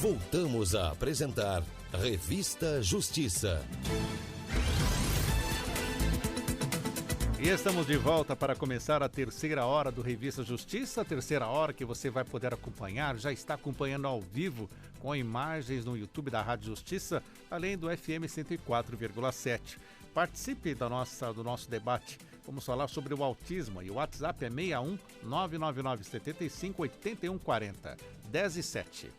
Voltamos a apresentar Revista Justiça. E estamos de volta para começar a terceira hora do Revista Justiça, a terceira hora que você vai poder acompanhar, já está acompanhando ao vivo com imagens no YouTube da Rádio Justiça, além do FM 104,7. Participe do nosso debate. Vamos falar sobre o autismo e o WhatsApp é 61 999 75 81 40 10 e 7.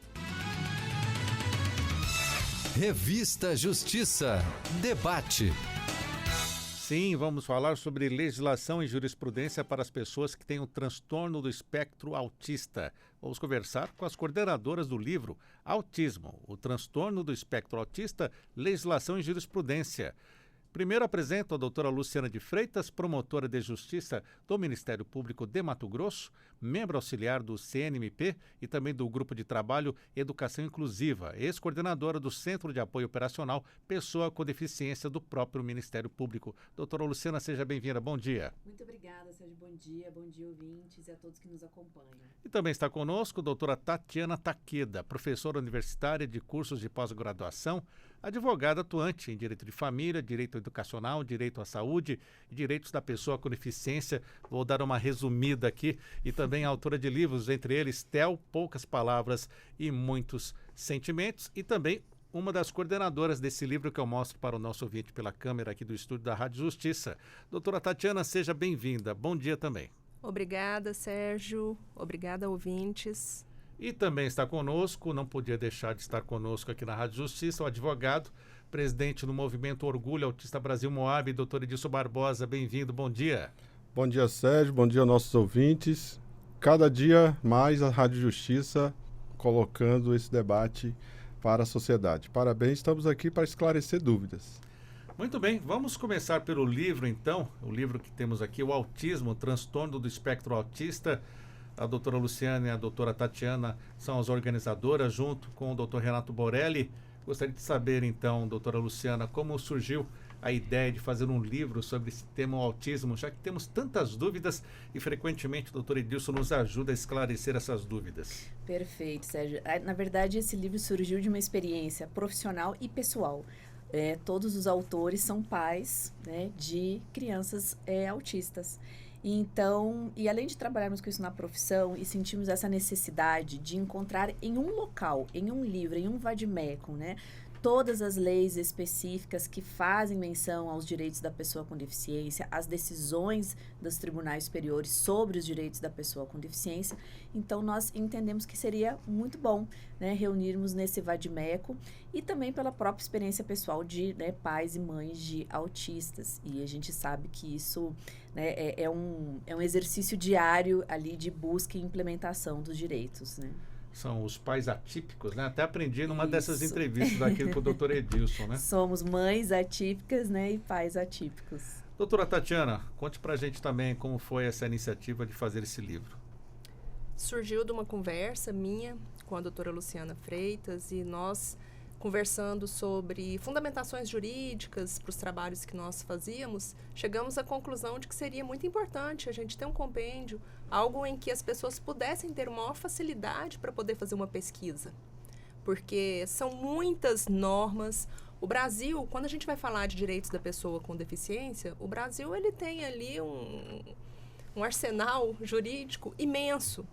Revista Justiça. Debate. Sim, vamos falar sobre legislação e jurisprudência para as pessoas que têm o transtorno do espectro autista. Vamos conversar com as coordenadoras do livro Autismo, o transtorno do espectro autista, legislação e jurisprudência. Primeiro apresento a doutora Luciana de Freitas, promotora de justiça do Ministério Público de Mato Grosso, membro auxiliar do CNMP e também do Grupo de Trabalho Educação Inclusiva, ex-coordenadora do Centro de Apoio Operacional Pessoa com Deficiência do próprio Ministério Público. Doutora Luciana, seja bem-vinda. Bom dia. Muito obrigada, Sérgio. Bom dia, ouvintes e a todos que nos acompanham. E também está conosco a doutora Tatiana Takeda, professora universitária de cursos de pós-graduação, advogada atuante em direito de família, direito educacional, direito à saúde e direitos da pessoa com deficiência. Vou dar uma resumida aqui. E também autora de livros, entre eles Tel, Poucas Palavras e Muitos Sentimentos. E também uma das coordenadoras desse livro que eu mostro para o nosso ouvinte pela câmera aqui do estúdio da Rádio Justiça. Doutora Tatiana, seja bem-vinda. Bom dia também. Obrigada, Sérgio. Obrigada, ouvintes. E também está conosco, não podia deixar de estar conosco aqui na Rádio Justiça, o advogado, presidente do Movimento Orgulho Autista Brasil Moab, doutor Edilson Barbosa. Bem-vindo, bom dia. Bom dia, Sérgio, bom dia aos nossos ouvintes. Cada dia mais a Rádio Justiça colocando esse debate para a sociedade. Parabéns, estamos aqui para esclarecer dúvidas. Muito bem, vamos começar pelo livro então, o livro que temos aqui, o Autismo, o Transtorno do Espectro Autista. A doutora Luciana e a doutora Tatiana são as organizadoras, junto com o doutor Renato Borelli. Gostaria de saber, então, doutora Luciana, como surgiu a ideia de fazer um livro sobre esse tema, o autismo, já que temos tantas dúvidas e, frequentemente, o doutor Edilson nos ajuda a esclarecer essas dúvidas. Perfeito, Sérgio. Na verdade, esse livro surgiu de uma experiência profissional e pessoal. Todos os autores são pais, né, de crianças autistas. Então, e além de trabalharmos com isso na profissão e sentimos essa necessidade de encontrar em um local, em um livro, em um vade-mecum, né, todas as leis específicas que fazem menção aos direitos da pessoa com deficiência, as decisões dos tribunais superiores sobre os direitos da pessoa com deficiência, então nós entendemos que seria muito bom, né, reunirmos nesse vade-mecum e também pela própria experiência pessoal de, né, pais e mães de autistas. E a gente sabe que isso, né, é um exercício diário ali de busca e implementação dos direitos, né? São os pais atípicos, né? Até aprendi numa dessas entrevistas aqui com o doutor Edilson, né? Somos mães atípicas, né, e pais atípicos. Doutora Tatiana, conte pra gente também como foi essa iniciativa de fazer esse livro. Surgiu de uma conversa minha com a doutora Luciana Freitas e nós conversando sobre fundamentações jurídicas para os trabalhos que nós fazíamos, chegamos à conclusão de que seria muito importante a gente ter um compêndio, algo em que as pessoas pudessem ter maior facilidade para poder fazer uma pesquisa. Porque são muitas normas. O Brasil, quando a gente vai falar de direitos da pessoa com deficiência, o Brasil ele tem ali um arsenal jurídico imenso.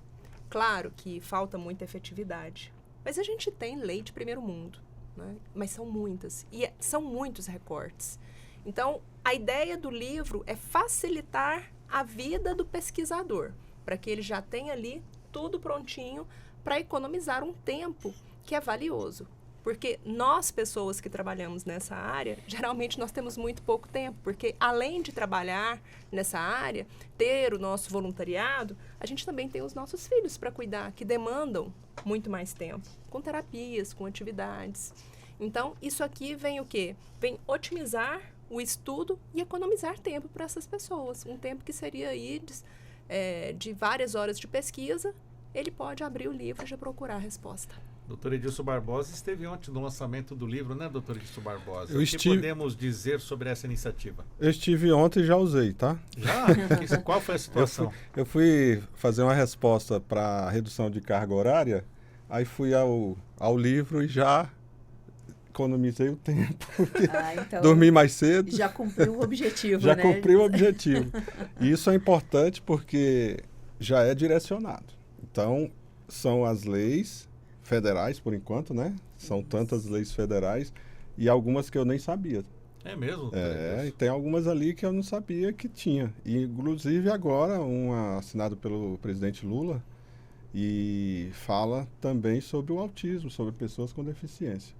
Claro que falta muita efetividade, mas a gente tem lei de primeiro mundo. Né? Mas são muitas e são muitos recortes. Então, a ideia do livro é facilitar a vida do pesquisador, para que ele já tenha ali tudo prontinho para economizar um tempo que é valioso. Porque nós, pessoas que trabalhamos nessa área, geralmente nós temos muito pouco tempo, porque além de trabalhar nessa área, ter o nosso voluntariado, a gente também tem os nossos filhos para cuidar, que demandam muito mais tempo, com terapias, com atividades. Então, isso aqui vem o quê? Vem otimizar o estudo e economizar tempo para essas pessoas. Um tempo que seria aí de várias horas de pesquisa, ele pode abrir o livro e já procurar a resposta. Doutor Edilson Barbosa esteve ontem no lançamento do livro, né, doutor Edilson Barbosa? O que podemos dizer sobre essa iniciativa? Eu estive ontem e já usei, tá? Já? Qual foi a situação? Eu fui fazer uma resposta para redução de carga horária. Aí fui ao livro e já economizei o tempo. Então, dormi mais cedo. já cumpriu o objetivo, Já né? cumpri o objetivo. E isso é importante porque já é direcionado. Então, são as leis federais, por enquanto, né? São tantas leis federais e algumas que eu nem sabia. É mesmo? E tem algumas ali que eu não sabia que tinha. E, inclusive, agora, uma assinada pelo presidente Lula e fala também sobre o autismo, sobre pessoas com deficiência.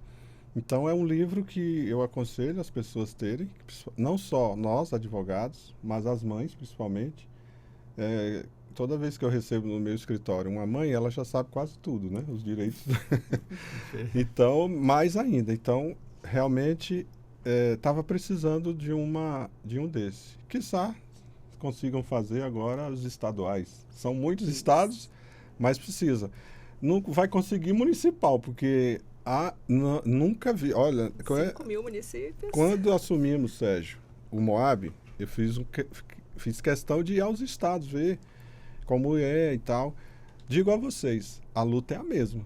Então, é um livro que eu aconselho as pessoas terem, não só nós, advogados, mas as mães, principalmente. Toda vez que eu recebo no meu escritório uma mãe, ela já sabe quase tudo, né? Os direitos. Então, mais ainda. Então, realmente, estava precisando de um desse. Quiçá consigam fazer agora os estaduais. São muitos estados, mas precisa. Não vai conseguir municipal, porque... nunca vi. Olha, 5.000 municípios. Quando assumimos, Sérgio, o Moab, eu fiz questão de ir aos estados, ver como é e tal. Digo a vocês, a luta é a mesma.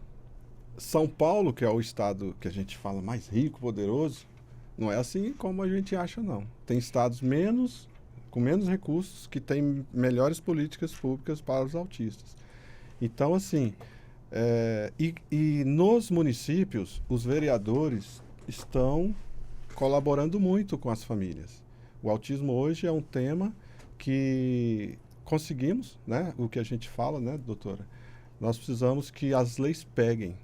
São Paulo, que é o estado que a gente fala mais rico, poderoso, não é assim como a gente acha, não. Tem estados com menos recursos que têm melhores políticas públicas para os autistas. Então, assim... E nos municípios, os vereadores estão colaborando muito com as famílias. O autismo hoje é um tema que conseguimos, né? O que a gente fala, né, doutora? Nós precisamos que as leis peguem.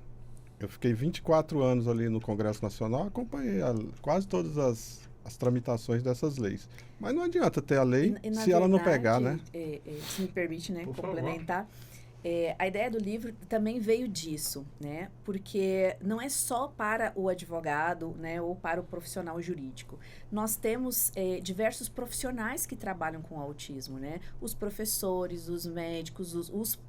Eu fiquei 24 anos ali no Congresso Nacional, acompanhei quase todas as tramitações dessas leis. Mas não adianta ter a lei se ela não pegar, né? Se me permite, né, Por complementar. A ideia do livro também veio disso, né? Porque não é só para o advogado, né, ou para o profissional jurídico. Nós temos diversos profissionais que trabalham com autismo, né? Os professores, os médicos, os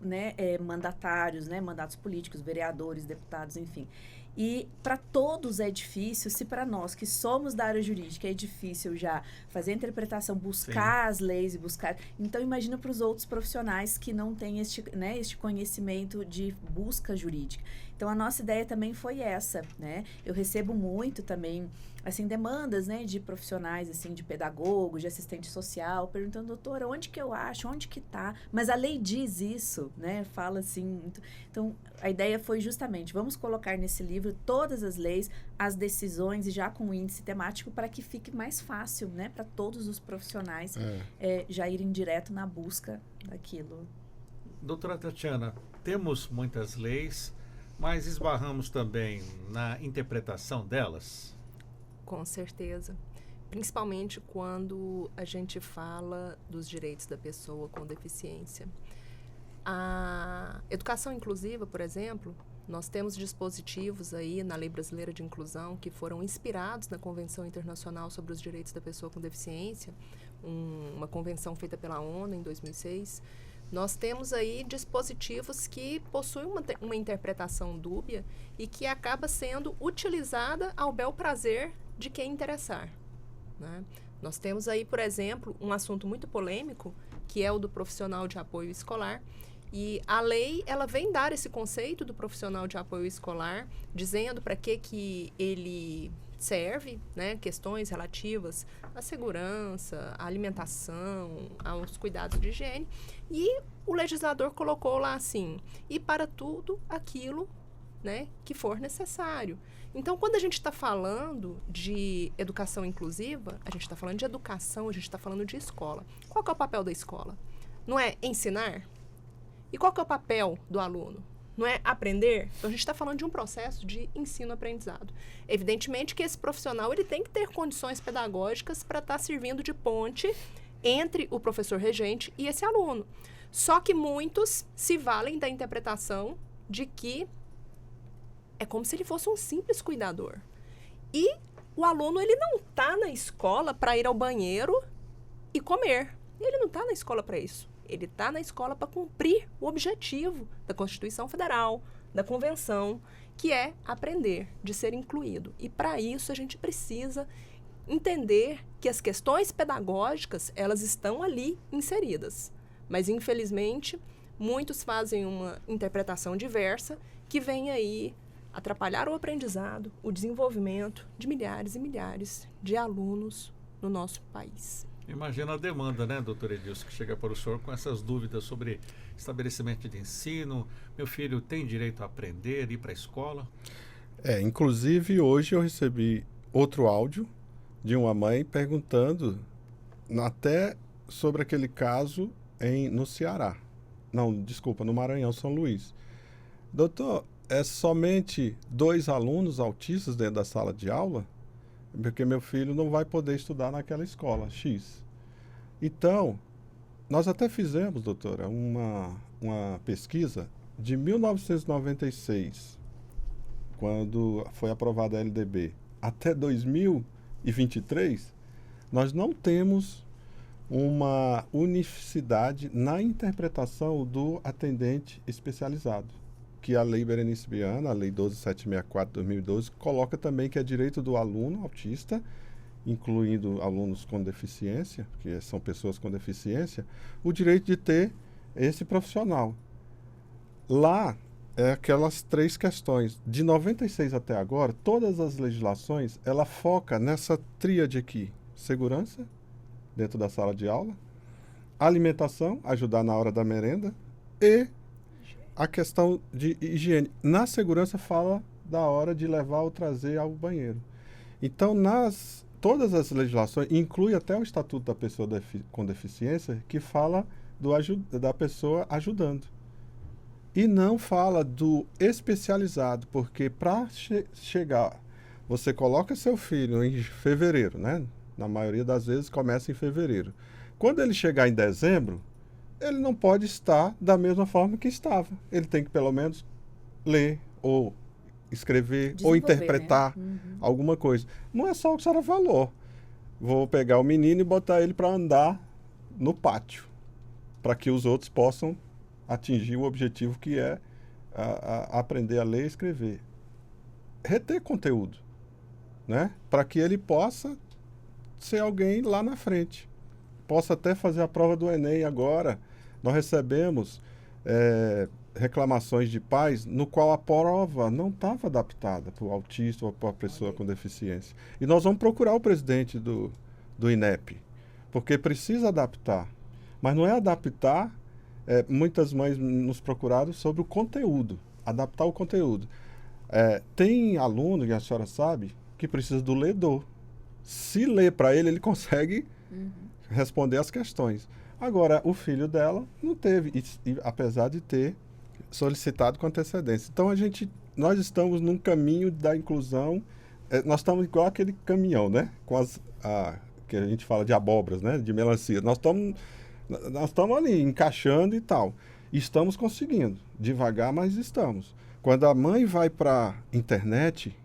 mandatários, né, mandatos políticos, vereadores, deputados, enfim. E para todos é difícil, se para nós que somos da área jurídica é difícil já fazer a interpretação, buscar as leis e buscar... Então, imagina para os outros profissionais que não têm este conhecimento de busca jurídica. Então, a nossa ideia também foi essa, né? Eu recebo muito também, assim, demandas, né, de profissionais, assim, de pedagogo, de assistente social, perguntando, doutora, onde que eu acho, onde que tá? Mas a lei diz isso, né? Fala assim, muito... Então, a ideia foi justamente, vamos colocar nesse livro todas as leis, as decisões e já com o índice temático para que fique mais fácil, né, para todos os profissionais já irem direto na busca daquilo. Doutora Tatiana, temos muitas leis, mas esbarramos também na interpretação delas? Com certeza. Principalmente quando a gente fala dos direitos da pessoa com deficiência. A educação inclusiva, por exemplo, nós temos dispositivos aí na Lei Brasileira de Inclusão que foram inspirados na Convenção Internacional sobre os Direitos da Pessoa com Deficiência, uma convenção feita pela ONU em 2006. Nós temos aí dispositivos que possuem uma interpretação dúbia e que acaba sendo utilizada ao bel prazer de quem interessar, né? Nós temos aí, por exemplo, um assunto muito polêmico, que é o do profissional de apoio escolar. E a lei, ela vem dar esse conceito do profissional de apoio escolar, dizendo para que ele serve, né, questões relativas à segurança, à alimentação, aos cuidados de higiene. E o legislador colocou lá assim, e para tudo aquilo, né, que for necessário. Então, quando a gente está falando de educação inclusiva, a gente está falando de educação, a gente está falando de escola. Qual que é o papel da escola? Não é ensinar? E qual que é o papel do aluno? Não é aprender? Então, a gente está falando de um processo de ensino-aprendizado. Evidentemente que esse profissional ele tem que ter condições pedagógicas para estar servindo de ponte entre o professor regente e esse aluno. Só que muitos se valem da interpretação de que é como se ele fosse um simples cuidador. E o aluno ele não está na escola para ir ao banheiro e comer. Ele não está na escola para isso. Ele está na escola para cumprir o objetivo da Constituição Federal, da Convenção, que é aprender, de ser incluído. E para isso a gente precisa entender que as questões pedagógicas, elas estão ali inseridas. Mas, infelizmente, muitos fazem uma interpretação diversa que vem aí atrapalhar o aprendizado, o desenvolvimento de milhares e milhares de alunos no nosso país. Imagina a demanda, né, doutor Edilson, que chega para o senhor com essas dúvidas sobre estabelecimento de ensino. Meu filho tem direito a aprender, ir para a escola? Inclusive hoje eu recebi outro áudio de uma mãe perguntando até sobre aquele caso no Ceará. Não, desculpa, no Maranhão, São Luís. Doutor, é somente 2 alunos autistas dentro da sala de aula? Porque meu filho não vai poder estudar naquela escola X. Então, nós até fizemos, doutora, uma pesquisa de 1996, quando foi aprovada a LDB, até 2023, nós não temos uma unicidade na interpretação do atendente especializado, que a Lei Berenice Viana, a Lei 12764 de 2012, coloca também que é direito do aluno autista, incluindo alunos com deficiência, que são pessoas com deficiência, o direito de ter esse profissional. Lá, é aquelas 3 questões. De 96 até agora, todas as legislações, ela foca nessa tríade aqui. Segurança, dentro da sala de aula, alimentação, ajudar na hora da merenda, e a questão de higiene. Na segurança fala da hora de levar ou trazer ao banheiro. Então, todas as legislações, inclui até o Estatuto da Pessoa com Deficiência, que fala da pessoa ajudando. E não fala do especializado, porque para chegar, você coloca seu filho em fevereiro, né? Na maioria das vezes começa em fevereiro. Quando ele chegar em dezembro, ele não pode estar da mesma forma que estava. Ele tem que pelo menos ler ou escrever ou interpretar, né? Alguma coisa. Não é só o que a senhora falou. Vou pegar o menino e botar ele para andar no pátio, para que os outros possam atingir o objetivo que é aprender a ler e escrever. Reter conteúdo, né? Para que ele possa ser alguém lá na frente. Possa até fazer a prova do Enem agora. Nós recebemos reclamações de pais no qual a prova não estava adaptada para o autista ou para a pessoa com deficiência. E nós vamos procurar o presidente do INEP, porque precisa adaptar. Mas não é adaptar, muitas mães nos procuraram sobre o conteúdo, adaptar o conteúdo. Tem aluno, que a senhora sabe, que precisa do ledor. Se ler para ele, ele consegue responder as questões. Agora, o filho dela não teve, apesar de ter solicitado com antecedência. Então, nós estamos num caminho da inclusão. Nós estamos igual aquele caminhão, né? Que a gente fala de abóboras, né? De melancia. Nós estamos ali encaixando e tal. E estamos conseguindo. Devagar, mas estamos. Quando a mãe vai para a internet,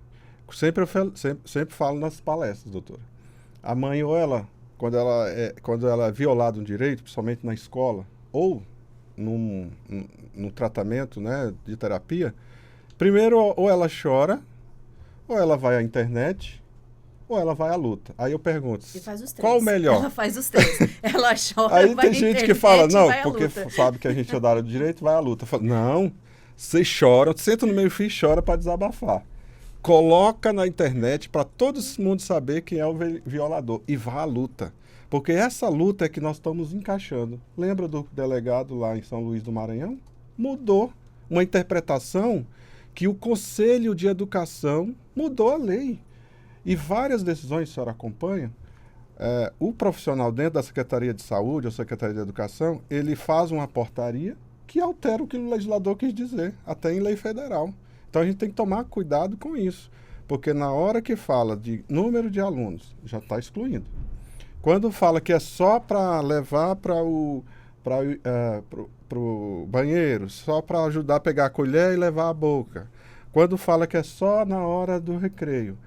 sempre falo nas palestras, doutora. A mãe, quando ela é violada um direito, principalmente na escola, ou num tratamento, né, de terapia, primeiro ou ela chora, ou ela vai à internet, ou ela vai à luta. Aí eu pergunto, qual o melhor? Ela faz os 3. Ela chora, aí vai tem gente internet, que fala, não, porque luta. sabe que a gente é da área do direito, vai à luta. Eu falo, não, você chora, senta no meio fio e chora para desabafar. Coloca na internet para todo mundo saber quem é o violador e vá à luta. Porque essa luta é que nós estamos encaixando. Lembra do delegado lá em São Luís do Maranhão? Mudou uma interpretação que o Conselho de Educação mudou a lei. E várias decisões, a senhora acompanha, o profissional dentro da Secretaria de Saúde ou Secretaria de Educação, ele faz uma portaria que altera o que o legislador quis dizer, até em lei federal. Então a gente tem que tomar cuidado com isso, porque na hora que fala de número de alunos, já está excluindo. Quando fala que é só para levar para o banheiro, só para ajudar a pegar a colher e levar a boca. Quando fala que é só na hora do recreio.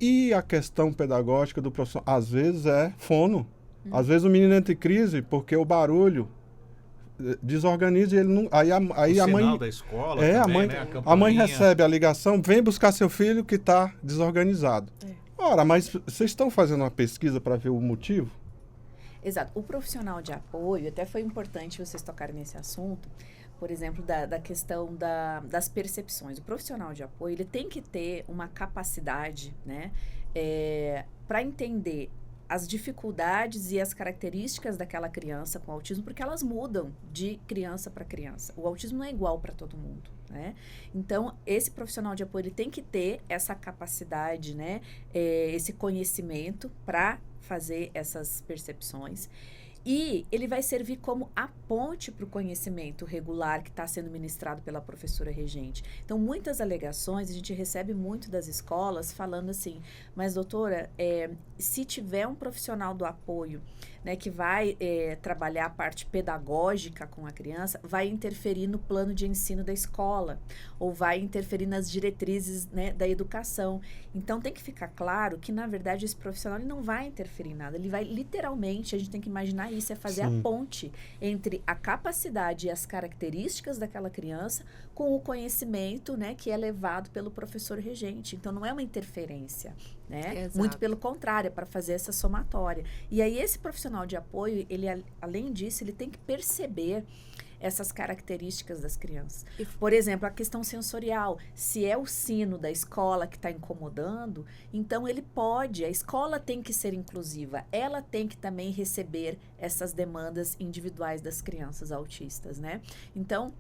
E a questão pedagógica do professor, às vezes é fono. Às vezes o menino entra em crise porque o barulho desorganiza e ele não. Aí a mãe da escola também, né? A mãe recebe a ligação, vem buscar seu filho que está desorganizado. Ora, mas vocês estão fazendo uma pesquisa para ver o motivo? Exato. O profissional de apoio, até foi importante vocês tocarem nesse assunto, por exemplo, da questão das percepções. O profissional de apoio, ele tem que ter uma capacidade, né, para entender as dificuldades e as características daquela criança com autismo, porque elas mudam de criança para criança. O autismo não é igual para todo mundo, né? Então, esse profissional de apoio, ele tem que ter essa capacidade, né, esse conhecimento para fazer essas percepções. E ele vai servir como a ponte para o conhecimento regular que está sendo ministrado pela professora regente. Então, muitas alegações a gente recebe muito das escolas falando assim, mas doutora, se tiver um profissional do apoio, né, que vai trabalhar a parte pedagógica com a criança, vai interferir no plano de ensino da escola, ou vai interferir nas diretrizes, né, da educação. Então, tem que ficar claro que, na verdade, esse profissional ele não vai interferir em nada. Ele vai, literalmente, a gente tem que imaginar isso, é fazer a ponte entre a capacidade e as características daquela criança com o conhecimento, né, que é levado pelo professor regente. Então, não é uma interferência, né? Exato. Muito pelo contrário, é para fazer essa somatória. E aí, esse profissional de apoio, ele, além disso, ele tem que perceber essas características das crianças. Por exemplo, a questão sensorial. Se é o sino da escola que está incomodando, então a escola tem que ser inclusiva. Ela tem que também receber essas demandas individuais das crianças autistas, né? Então,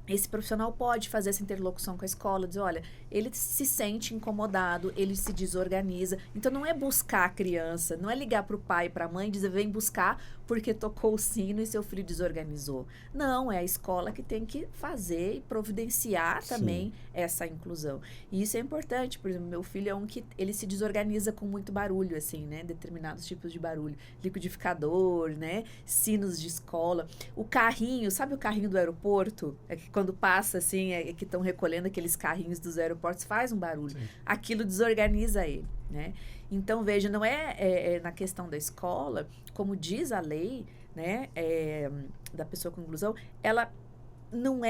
esse profissional pode fazer essa interlocução com a escola, dizer, olha, ele se sente incomodado, ele se desorganiza. Então, não é buscar a criança, não é ligar para o pai e para a mãe e dizer, vem buscar porque tocou o sino e seu filho desorganizou. Não, é a escola que tem que fazer e providenciar também essa inclusão. E isso é importante, por exemplo, meu filho é um que ele se desorganiza com muito barulho, assim, né? Determinados tipos de barulho. Liquidificador, né? Sinos de escola. O carrinho, sabe o carrinho do aeroporto? É que quando passa, assim, que estão recolhendo aqueles carrinhos dos aeroportos, faz um barulho. Sim. Aquilo desorganiza ele, né? Então, veja, não é na questão da escola, como diz a lei, né, da pessoa com inclusão, ela não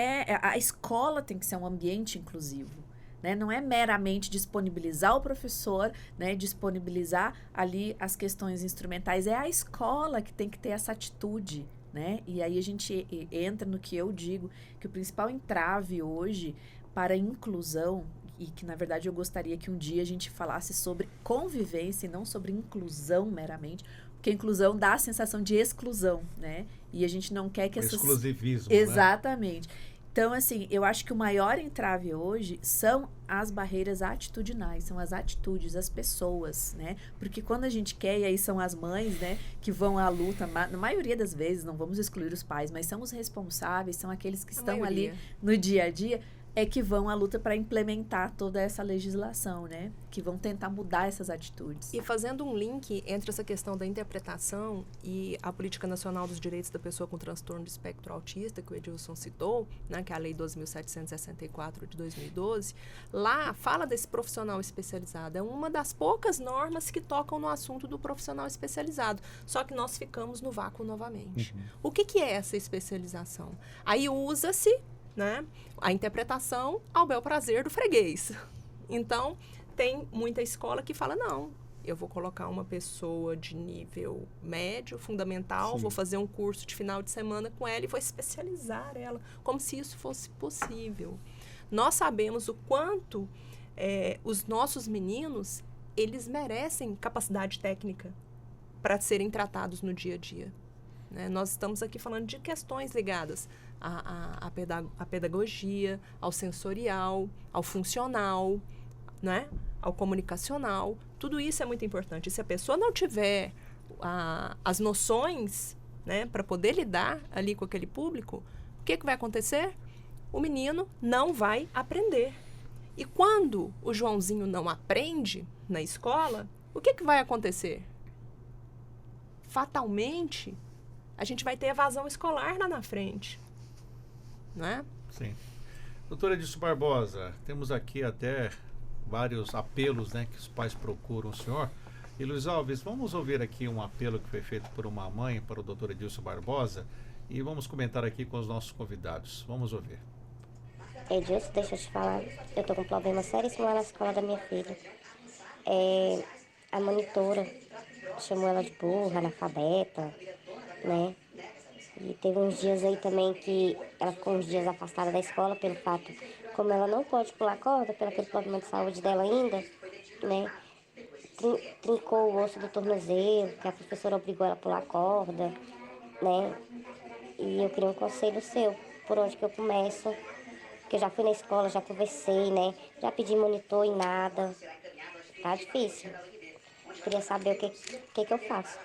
a escola tem que ser um ambiente inclusivo, né? Não é meramente disponibilizar o professor, né, disponibilizar ali as questões instrumentais, é a escola que tem que ter essa atitude, né? E aí a gente entra no que eu digo, que o principal entrave hoje para a inclusão, e que, na verdade, eu gostaria que um dia a gente falasse sobre convivência e não sobre inclusão meramente, porque a inclusão dá a sensação de exclusão, né? E a gente não quer que essas... Exclusivismo, Exatamente. Né? Então, assim, eu acho que o maior entrave hoje são as barreiras atitudinais, são as atitudes, as pessoas, né? Porque quando a gente quer, e aí são as mães, né, que vão à luta, na maioria das vezes, não vamos excluir os pais, mas são os responsáveis, são aqueles que estão ali no dia a dia, é que vão à luta para implementar toda essa legislação, né? Que vão tentar mudar essas atitudes. E fazendo um link entre essa questão da interpretação e a Política Nacional dos Direitos da Pessoa com Transtorno do Espectro Autista, que o Edilson citou, né, que é a Lei 12.764 de 2012, lá fala desse profissional especializado. É uma das poucas normas que tocam no assunto do profissional especializado. Só que nós ficamos no vácuo novamente. O que é essa especialização? Aí usa-se, né, a interpretação ao bel prazer do freguês. Então, tem muita escola que fala, não, eu vou colocar uma pessoa de nível médio, fundamental, vou fazer um curso de final de semana com ela e vou especializar ela, como se isso fosse possível. Nós sabemos o quanto os nossos meninos, eles merecem capacidade técnica para serem tratados no dia a dia. Né? Nós estamos aqui falando de questões ligadas à pedagogia, ao sensorial, ao funcional, né? Ao comunicacional. Tudo isso é muito importante. E se a pessoa não tiver as noções, né, para poder lidar ali com aquele público, o que vai acontecer? O menino não vai aprender. E quando o Joãozinho não aprende na escola, o que vai acontecer? Fatalmente, a gente vai ter evasão escolar lá na frente. Não é? Sim. Doutora Edilson Barbosa, temos aqui até vários apelos, né, que os pais procuram o senhor. E Luiz Alves, vamos ouvir aqui um apelo que foi feito por uma mãe para o doutor Edilson Barbosa e vamos comentar aqui com os nossos convidados. Vamos ouvir. Edilson, deixa eu te falar, eu tô com um problema seríssimo lá na escola da minha filha. A monitora chamou ela de burra, analfabeta, né? E teve uns dias aí também que ela ficou uns dias afastada da escola pelo fato, como ela não pode pular corda, pelo aquele problema de saúde dela ainda, né? Trincou o osso do tornozelo, que a professora obrigou ela a pular corda, né? E eu queria um conselho seu, por onde que eu começo, porque eu já fui na escola, já conversei, né? Já pedi monitor e nada, tá difícil. Queria saber o que eu faço.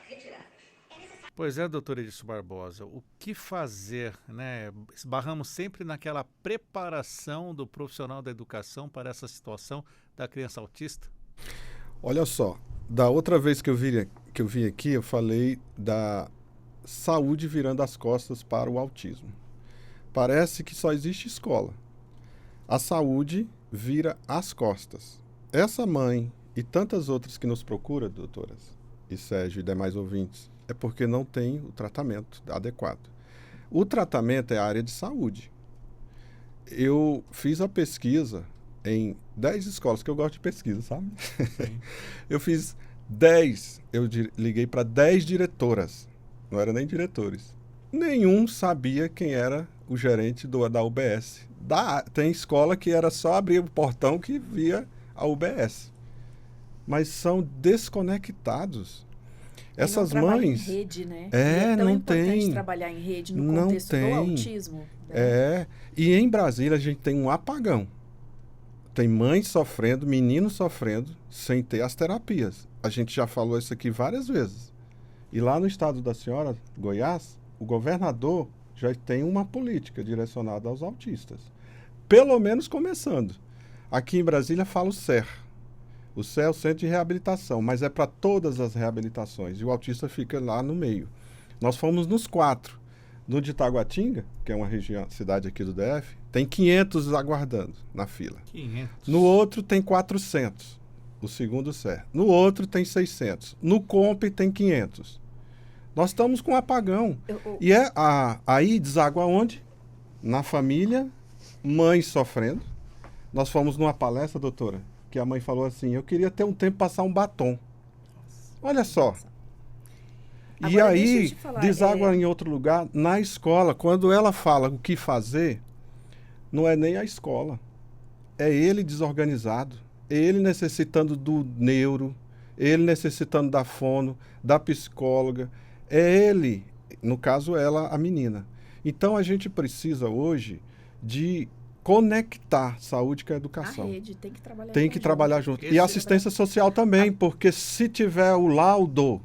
Pois é, doutora Edilson Barbosa, o que fazer, né? Esbarramos sempre naquela preparação do profissional da educação para essa situação da criança autista? Olha só, da outra vez que eu vim aqui, eu falei da saúde virando as costas para o autismo. Parece que só existe escola. A saúde vira as costas. Essa mãe e tantas outras que nos procuram, doutoras, e Sérgio e demais ouvintes, é porque não tem o tratamento adequado. O tratamento é a área de saúde. Eu fiz a pesquisa em 10 escolas, que eu gosto de pesquisa, sabe? Eu fiz 10, liguei para 10 diretoras, não eram nem diretores. Nenhum sabia quem era o gerente da UBS. Tem escola que era só abrir o portão que via a UBS. Mas são desconectados. Essas não mães... em rede, né? É, tão não importante tem. trabalhar em rede no Não contexto tem. do autismo. Né? É, e em Brasília a gente tem um apagão. Tem mães sofrendo, meninos sofrendo, sem ter as terapias. A gente já falou isso aqui várias vezes. E lá no estado da senhora, Goiás, o governador já tem uma política direcionada aos autistas. Pelo menos começando. Aqui em Brasília fala o CER. O CER é o Centro de Reabilitação, mas é para todas as reabilitações. E o autista fica lá no meio. Nós fomos nos 4. No de Taguatinga, que é uma cidade aqui do DF, tem 500 aguardando na fila. 500. No outro tem 400, o segundo CER. No outro tem 600. No COMP tem 500. Nós estamos com um apagão. E aí deságua onde? Na família, mães sofrendo. Nós fomos numa palestra, doutora, que a mãe falou assim, eu queria ter um tempo para passar um batom. Olha só. E Agora, aí, deságua em outro lugar, na escola. Quando ela fala o que fazer, não é nem a escola. É ele desorganizado. É ele necessitando do neuro, ele necessitando da fono, da psicóloga. É ele, no caso ela, a menina. Então a gente precisa hoje de conectar saúde com a educação. A rede tem que trabalhar Tem que trabalhar junto. E assistência social também, porque se tiver o laudo,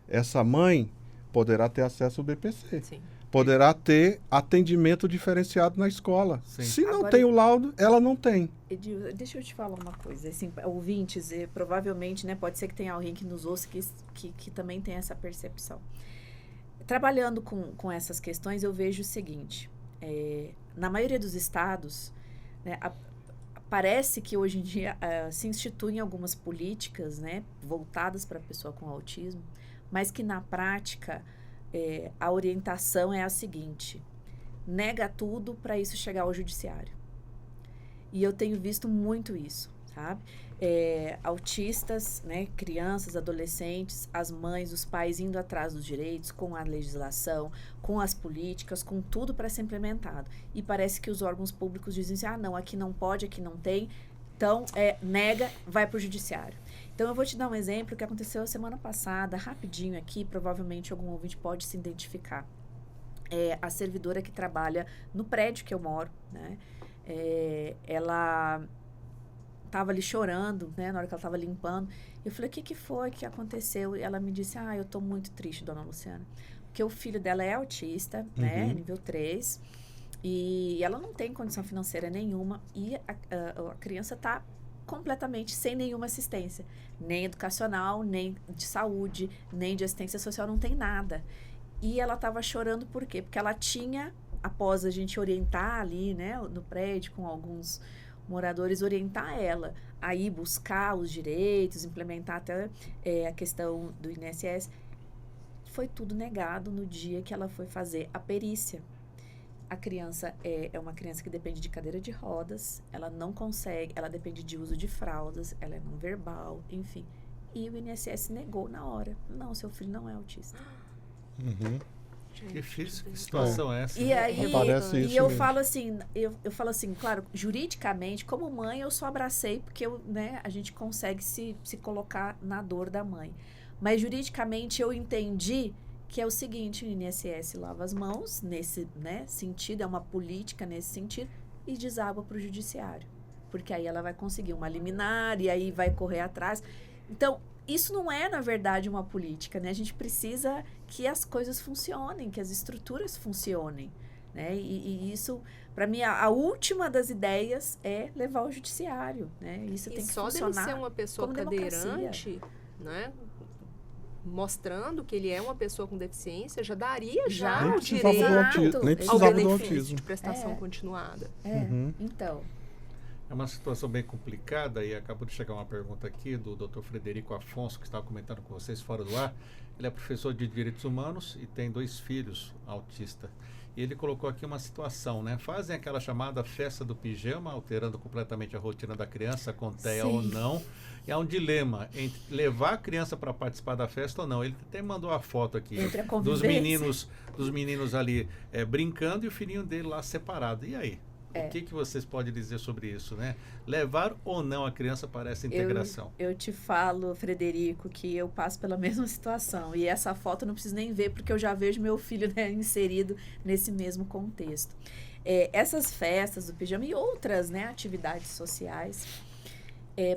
essa mãe poderá ter acesso ao BPC. Sim. Poderá ter atendimento diferenciado na escola. Sim. Se não Agora, tem o laudo, ela não tem. Edil, deixa eu te falar uma coisa. Assim, ouvintes, provavelmente, né, pode ser que tenha alguém que nos ouça que também tem essa percepção. Trabalhando com essas questões, eu vejo o seguinte. Na maioria dos estados, né, parece que hoje em dia se instituem algumas políticas, né, voltadas para a pessoa com autismo, mas que na prática a orientação é a seguinte: nega tudo para isso chegar ao judiciário. E eu tenho visto muito isso, sabe? Autistas, né, crianças, adolescentes, as mães, os pais indo atrás dos direitos, com a legislação, com as políticas, com tudo para ser implementado. E parece que os órgãos públicos dizem assim, não, aqui não pode, aqui não tem, então nega, vai para o judiciário. Então eu vou te dar um exemplo que aconteceu semana passada, rapidinho aqui, provavelmente algum ouvinte pode se identificar. A servidora que trabalha no prédio que eu moro, né, ela estava ali chorando, né, na hora que ela estava limpando. Eu falei, o que foi que aconteceu? E ela me disse, eu estou muito triste, dona Luciana, porque o filho dela é autista, né, nível 3, e ela não tem condição financeira nenhuma, e a criança está completamente sem nenhuma assistência, nem educacional, nem de saúde, nem de assistência social, não tem nada. E ela estava chorando por quê? Porque ela tinha, após a gente orientar ali, né, no prédio com alguns moradores, orientar ela a ir buscar os direitos, implementar até a questão do INSS, foi tudo negado no dia que ela foi fazer a perícia. A criança é uma criança que depende de cadeira de rodas, ela não consegue, ela depende de uso de fraldas, ela é não verbal, enfim. E o INSS negou na hora. Não, seu filho não é autista. Gente, Difícil, que situação é essa? E aí, Parece isso e eu mesmo. falo assim, eu falo assim, claro, juridicamente, como mãe, eu só abracei porque a gente consegue se colocar na dor da mãe. Mas juridicamente eu entendi que é o seguinte, o INSS lava as mãos nesse, né, sentido, é uma política nesse sentido, e deságua para o judiciário. Porque aí ela vai conseguir uma liminar e aí vai correr atrás. Então, isso não é, na verdade, uma política, né? A gente precisa que as coisas funcionem, que as estruturas funcionem, né? E isso, para mim, a última das ideias é levar ao judiciário, né? Isso tem que só funcionar dele ser uma pessoa como cadeirante, né? Mostrando que ele é uma pessoa com deficiência, já daria já Nem o precisava direito do autismo, nem ao precisava do benefício autismo. de prestação continuada. Então... É uma situação bem complicada e acabou de chegar uma pergunta aqui do Dr. Frederico Afonso, que estava comentando com vocês fora do ar. Ele é professor de Direitos Humanos e tem 2 filhos autistas. E ele colocou aqui uma situação, né? Fazem aquela chamada festa do pijama, alterando completamente a rotina da criança, com TEA ou não. E há um dilema entre levar a criança para participar da festa ou não. Ele até mandou a foto aqui Entre a dos convivência. meninos ali brincando e o filhinho dele lá separado. E aí? O que vocês podem dizer sobre isso, né? Levar ou não a criança para essa integração? Eu te falo, Frederico, que eu passo pela mesma situação. E essa foto eu não preciso nem ver, porque eu já vejo meu filho, né, inserido nesse mesmo contexto. Essas festas do pijama e outras, né, atividades sociais,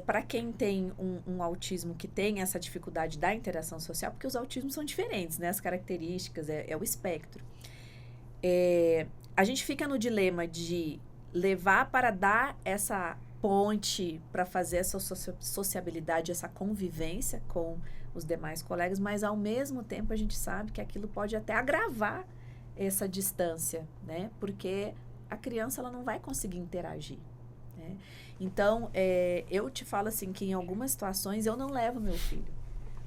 para quem tem um autismo que tem essa dificuldade da interação social, porque os autismos são diferentes, né? As características, é o espectro. A gente fica no dilema de levar para dar essa ponte para fazer essa sociabilidade, essa convivência com os demais colegas, mas ao mesmo tempo a gente sabe que aquilo pode até agravar essa distância, né? Porque a criança ela não vai conseguir interagir, né? Então, eu te falo assim que em algumas situações eu não levo meu filho.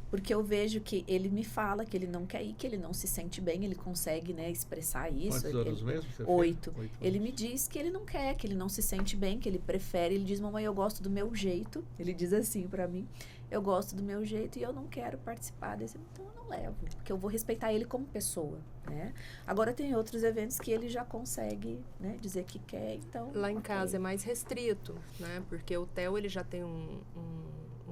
Porque eu vejo que ele me fala que ele não quer ir, que ele não se sente bem, ele consegue, né, expressar isso. Quantos anos mesmo? 8. Ele me diz que ele não quer, que ele não se sente bem, que ele prefere. Ele diz, mamãe, eu gosto do meu jeito. Ele diz assim pra mim, eu gosto do meu jeito e eu não quero participar desse. Então eu não levo, porque eu vou respeitar ele como pessoa, né? Agora tem outros eventos que ele já consegue, né, dizer que quer, então... Lá em casa é mais restrito, né? Porque o Theo, ele já tem um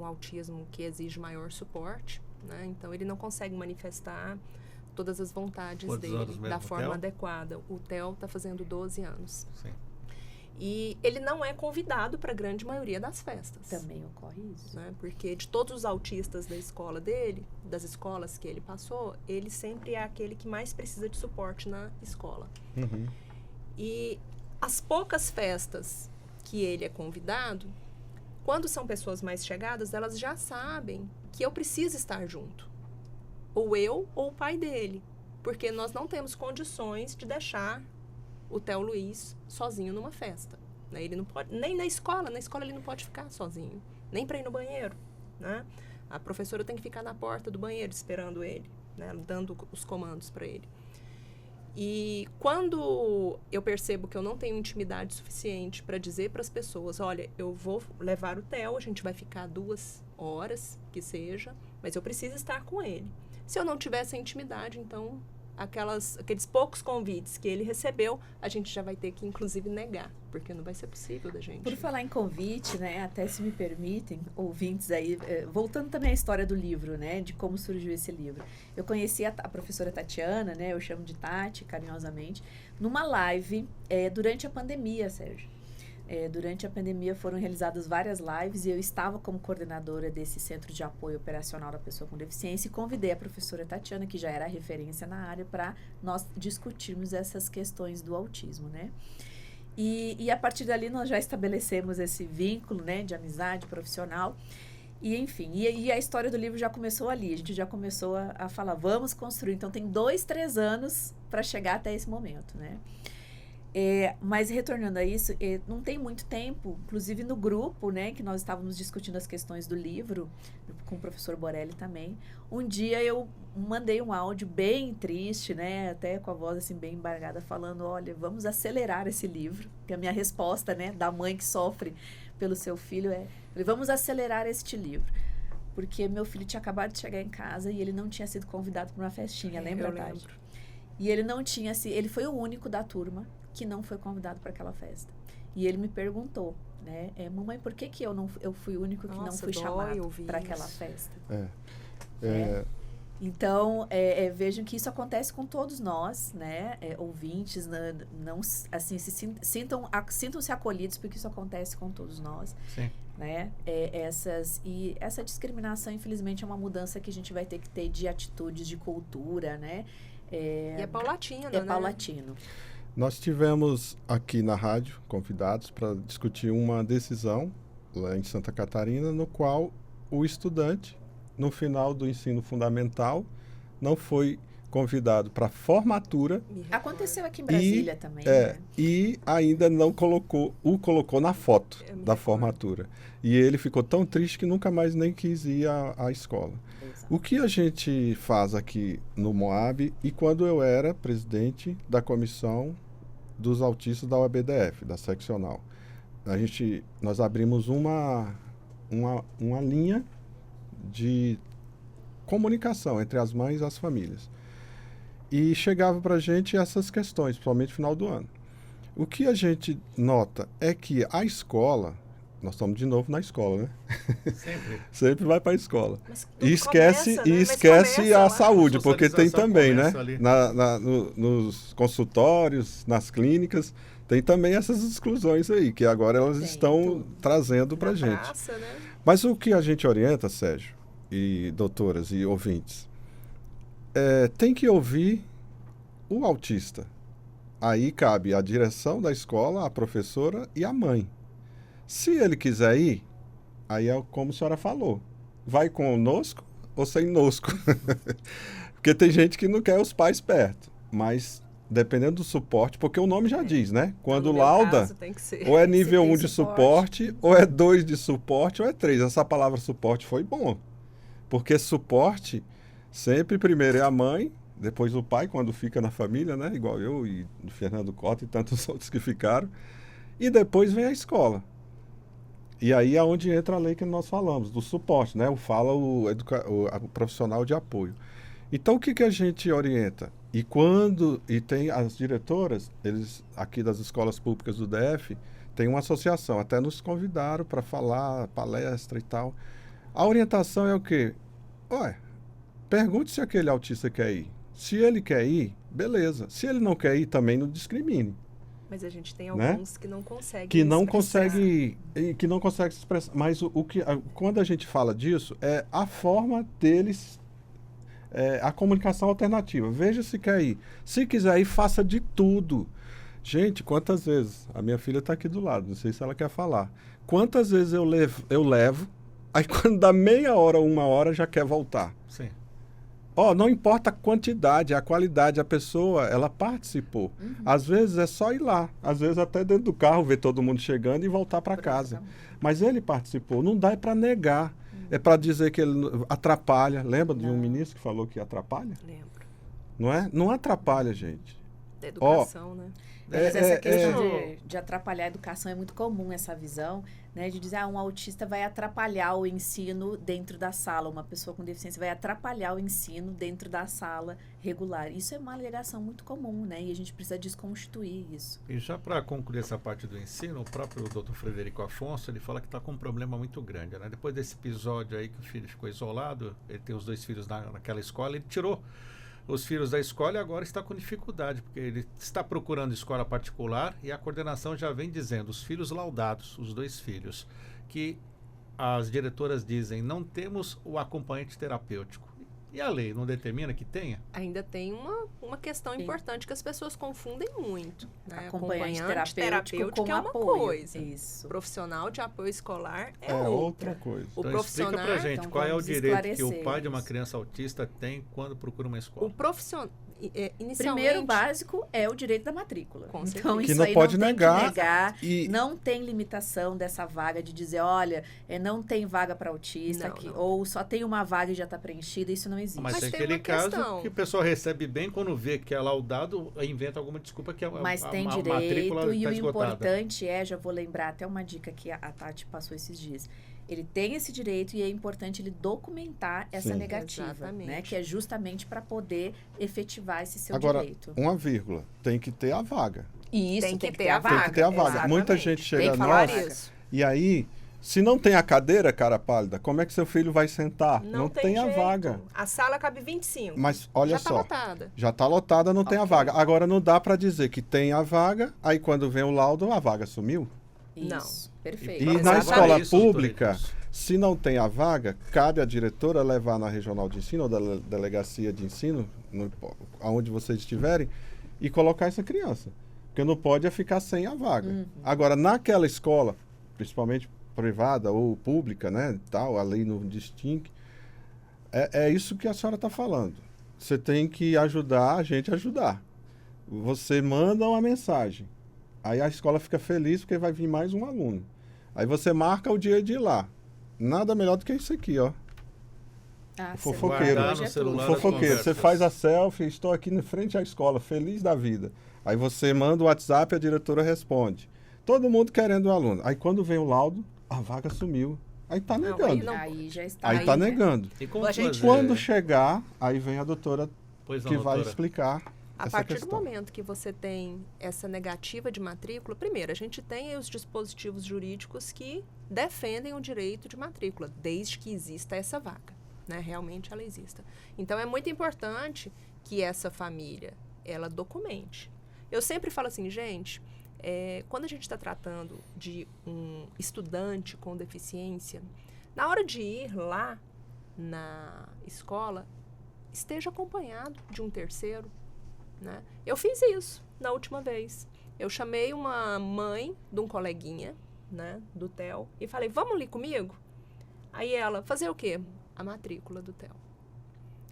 autismo que exige maior suporte, né? Então ele não consegue manifestar todas as vontades dele da forma adequada. O Theo está fazendo 12 anos. Sim. E ele não é convidado para a grande maioria das festas. Também ocorre isso. Né? Porque de todos os autistas da escola dele, das escolas que ele passou, ele sempre é aquele que mais precisa de suporte na escola. E as poucas festas que ele é convidado, quando são pessoas mais chegadas, elas já sabem que eu preciso estar junto. Ou eu ou o pai dele. Porque nós não temos condições de deixar o Theo Luiz sozinho numa festa. Né? Ele não pode, nem na escola ele não pode ficar sozinho. Nem para ir no banheiro. Né? A professora tem que ficar na porta do banheiro esperando ele, né? Dando os comandos para ele. E quando eu percebo que eu não tenho intimidade suficiente para dizer para as pessoas, olha, eu vou levar o Theo, a gente vai ficar 2 horas, que seja, mas eu preciso estar com ele. Se eu não tiver essa intimidade, então, aqueles poucos convites que ele recebeu, a gente já vai ter que, inclusive, negar, porque não vai ser possível da gente. Por falar em convite, né, até se me permitem, ouvintes aí, voltando também à história do livro, né, de como surgiu esse livro. Eu conheci a professora Tatiana, né, eu chamo de Tati, carinhosamente, numa live durante a pandemia, Sérgio. Durante a pandemia foram realizadas várias lives e eu estava como coordenadora desse Centro de Apoio Operacional da Pessoa com Deficiência e convidei a professora Tatiana, que já era referência na área, para nós discutirmos essas questões do autismo, né? E a partir dali nós já estabelecemos esse vínculo, né, de amizade profissional. E, enfim, e a história do livro já começou ali, a gente já começou a falar, vamos construir. Então, tem 2, 3 anos para chegar até esse momento, né? Mas retornando a isso, não tem muito tempo, inclusive no grupo, né, que nós estávamos discutindo as questões do livro, com o professor Borelli também, um dia eu mandei um áudio bem triste, né, até com a voz assim bem embargada, falando, olha, vamos acelerar esse livro, que a minha resposta, né, da mãe que sofre pelo seu filho vamos acelerar este livro, porque meu filho tinha acabado de chegar em casa e ele não tinha sido convidado para uma festinha, lembra, Tati? E ele não tinha, assim, ele foi o único da turma que não foi convidado para aquela festa. E ele me perguntou, né, mamãe, por que que eu fui o único que não fui chamado para aquela festa? Então, vejam que isso acontece com todos nós, né, ouvintes, não assim, sintam-se acolhidos, porque isso acontece com todos nós. Sim. Né? Essa discriminação, infelizmente, é uma mudança que a gente vai ter que ter de atitudes, de cultura, né? E é paulatino, né? É paulatino. Nós tivemos aqui na rádio convidados para discutir uma decisão lá em Santa Catarina, no qual o estudante, no final do ensino fundamental, não foi convidado para formatura. Aconteceu aqui em Brasília também. Né? E ainda não colocou na foto da formatura. E ele ficou tão triste que nunca mais nem quis ir à escola. Exato. O que a gente faz aqui no Moab, e quando eu era presidente da comissão dos autistas da UABDF, da seccional, nós abrimos uma linha de comunicação entre as mães e as famílias. E chegava para a gente essas questões, principalmente no final do ano. O que a gente nota é que a escola, nós estamos de novo na escola, né? Sempre vai para a escola. E esquece a saúde, porque tem também, né? Nos consultórios, nas clínicas, tem também essas exclusões aí, que agora elas estão trazendo para a gente. Praça, né? Mas o que a gente orienta, Sérgio, e doutoras e ouvintes, tem que ouvir o autista. Aí cabe a direção da escola, a professora e a mãe. Se ele quiser ir, aí é como a senhora falou. Vai conosco ou sem nosco? Porque tem gente que não quer os pais perto. Mas dependendo do suporte, porque o nome já diz, né? Quando lauda, ou é nível 1 de suporte, ou é 2 de suporte, ou é 3. Essa palavra suporte foi bom. Porque suporte, sempre primeiro é a mãe, depois o pai, quando fica na família, né? Igual eu e o Fernando Cota e tantos outros que ficaram. E depois vem a escola. E aí é onde entra a lei que nós falamos, do suporte, né? O profissional de apoio. Então, o que a gente orienta? E tem as diretoras, eles aqui das escolas públicas do DF, tem uma associação, até nos convidaram para falar, palestra e tal. A orientação é o quê? Pergunte se aquele autista quer ir. Se ele quer ir, beleza. Se ele não quer ir, também não discrimine. Mas a gente tem alguns, né, que não conseguem que não consegue se expressar. Mas quando a gente fala disso, é a forma deles, a comunicação alternativa. Veja se quer ir. Se quiser ir, faça de tudo. Gente, quantas vezes... A minha filha está aqui do lado, não sei se ela quer falar. Quantas vezes eu levo, aí quando dá meia hora, 1 hora, já quer voltar. Sim. Não importa a quantidade, a qualidade, a pessoa, ela participou. Uhum. Às vezes é só ir lá, às vezes até dentro do carro, ver todo mundo chegando e voltar para casa. Mas ele participou, não dá para negar, é para dizer que ele atrapalha. Lembra de um ministro que falou que atrapalha? Lembro. Não é? Não atrapalha, gente. Da educação, né? Mas essa questão de atrapalhar a educação é muito comum, essa visão, né, de dizer, um autista vai atrapalhar o ensino dentro da sala, uma pessoa com deficiência vai atrapalhar o ensino dentro da sala regular. Isso é uma alegação muito comum, né, e a gente precisa desconstituir isso. E já para concluir essa parte do ensino, o próprio Dr. Frederico Afonso, ele fala que está com um problema muito grande, né? Depois desse episódio aí que o filho ficou isolado, ele tem os 2 filhos naquela escola, ele tirou os filhos da escola e agora está com dificuldade, porque ele está procurando escola particular e a coordenação já vem dizendo, os filhos laudados, os 2 filhos, que as diretoras dizem, não temos o acompanhante terapêutico. E a lei não determina que tenha? Ainda tem uma questão importante que as pessoas confundem muito. Né? Acompanhante terapêutico com é uma apoio. Coisa. Isso. Profissional de apoio escolar é outra coisa. Então explica pra gente qual é o direito que o pai de uma criança autista tem quando procura uma escola. O profissional... Inicialmente, primeiro básico é o direito da matrícula. Então, que isso não aí pode não negar, tem que negar. E... Não tem limitação dessa vaga de dizer, olha, não tem vaga para autista, não. Ou só tem uma vaga e já está preenchida. Isso não existe. Mas tem aquele caso que o pessoal recebe bem, quando vê que é laudado, inventa alguma desculpa que mas tem direito, e o importante já vou lembrar até uma dica que a Tati passou esses dias. ele tem esse direito e é importante ele documentar essa Sim. negativa, Exatamente. né? Que é justamente para poder efetivar esse seu Agora, direito. uma vírgula, tem que ter a vaga. E isso Tem que ter a Tem que ter a vaga. Exatamente. Muita gente Tem chega que a falar nós isso. e aí, se não tem a cadeira, cara pálida, como é que seu filho vai sentar? Não tem a jeito. vaga. A sala cabe 25. Mas olha Já tá só, lotada. já está lotada, não tem a Ok. vaga. Agora não dá para dizer que tem a vaga, aí quando vem o laudo, a vaga sumiu. Não. Isso, perfeito. E na Exatamente. escola Isso, doutor pública, Edilson. se não tem a vaga, cabe à diretora levar na regional de ensino ou da delegacia de ensino, aonde vocês estiverem, e colocar essa criança. Porque não pode é ficar sem a vaga. Agora, naquela escola, principalmente privada ou pública, né, tal, a lei não distingue, é isso que a senhora está falando. Você tem que ajudar a gente a ajudar. Você manda uma mensagem. Aí a escola fica feliz porque vai vir mais um aluno. Aí você marca o dia de ir lá. Nada melhor do que isso aqui, ó. Ah, fofoqueiro. Guardar hoje no é celular tudo. as Fofoqueiro, você conversas. faz a selfie, estou aqui na frente à escola, feliz da vida. Aí você manda o WhatsApp, a diretora responde. Todo mundo querendo o aluno. Aí quando vem o laudo, a vaga sumiu. Aí tá Não, negando. aí não. Aí já está. Aí aí, tá né? negando. E como A gente- fazer? Quando chegar, aí vem a doutora Pois não, que vai doutora. explicar A essa partir questão. do momento que você tem essa negativa de matrícula, primeiro, a gente tem aí os dispositivos jurídicos que defendem o direito de matrícula, desde que exista essa vaga, né? Realmente ela exista. Então, é muito importante que essa família, ela documente. Eu sempre falo assim, gente, quando a gente está tratando de um estudante com deficiência, na hora de ir lá na escola, esteja acompanhado de um terceiro, né? Eu fiz isso na última vez. Eu chamei uma mãe de um coleguinha, né, do Theo, e falei, vamos ali comigo? Aí ela, fazer o quê? A matrícula do Theo.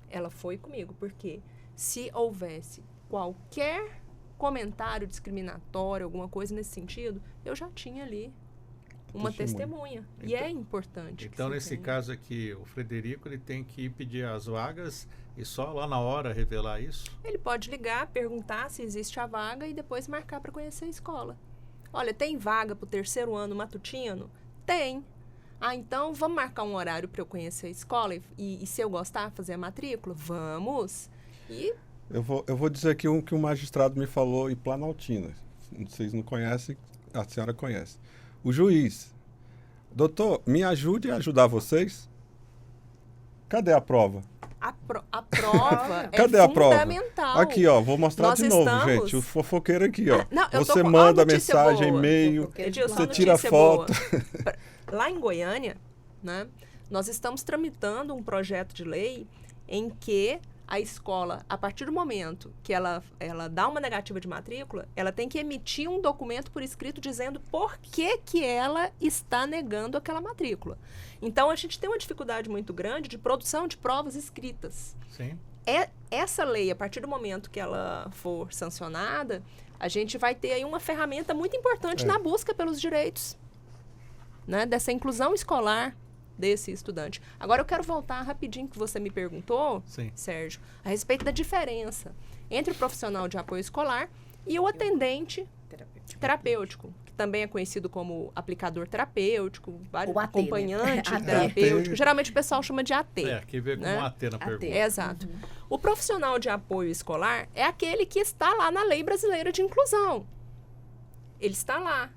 Ela foi comigo, porque se houvesse qualquer comentário discriminatório, alguma coisa nesse sentido, eu já tinha ali uma testemunha. E é importante. que Então, se nesse tenha. caso aqui, o Frederico ele tem que pedir as vagas e só lá na hora revelar isso? Ele pode ligar, perguntar se existe a vaga e depois marcar para conhecer a escola. Olha, tem vaga para o 3º ano matutino? Tem. Ah, então vamos marcar um horário para eu conhecer a escola e se eu gostar, fazer a matrícula? Vamos. E Eu vou dizer aqui que um magistrado me falou em Planaltina. Vocês não conhecem, a senhora conhece. O juiz. Doutor, me ajude a ajudar vocês? Cadê a prova? a prova é Cadê a prova? fundamental. Aqui, ó, vou mostrar Nós de novo, estamos- gente. O fofoqueiro aqui, ó. Não, eu tô Você com- ó, manda notícia mensagem, boa. e-mail, Edilson, você Uma tira notícia foto. boa. Lá em Goiânia, né, nós estamos tramitando um projeto de lei em que a escola, a partir do momento que ela dá uma negativa de matrícula, ela tem que emitir um documento por escrito dizendo por que ela está negando aquela matrícula. Então, a gente tem uma dificuldade muito grande de produção de provas escritas. Sim. Essa lei, a partir do momento que ela for sancionada, a gente vai ter aí uma ferramenta muito importante na busca pelos direitos, né, dessa inclusão escolar desse estudante. Agora eu quero voltar rapidinho que você me perguntou, Sim. Sérgio, a respeito da diferença entre o profissional de apoio escolar e o atendente terapêutico, que também é conhecido como aplicador terapêutico, O AT, acompanhante né? AT. terapêutico. Geralmente o pessoal chama de AT. É, aqui veio com né? um AT na AT. pergunta. Exato. O profissional de apoio escolar é aquele que está lá na Lei Brasileira de Inclusão. Ele está lá.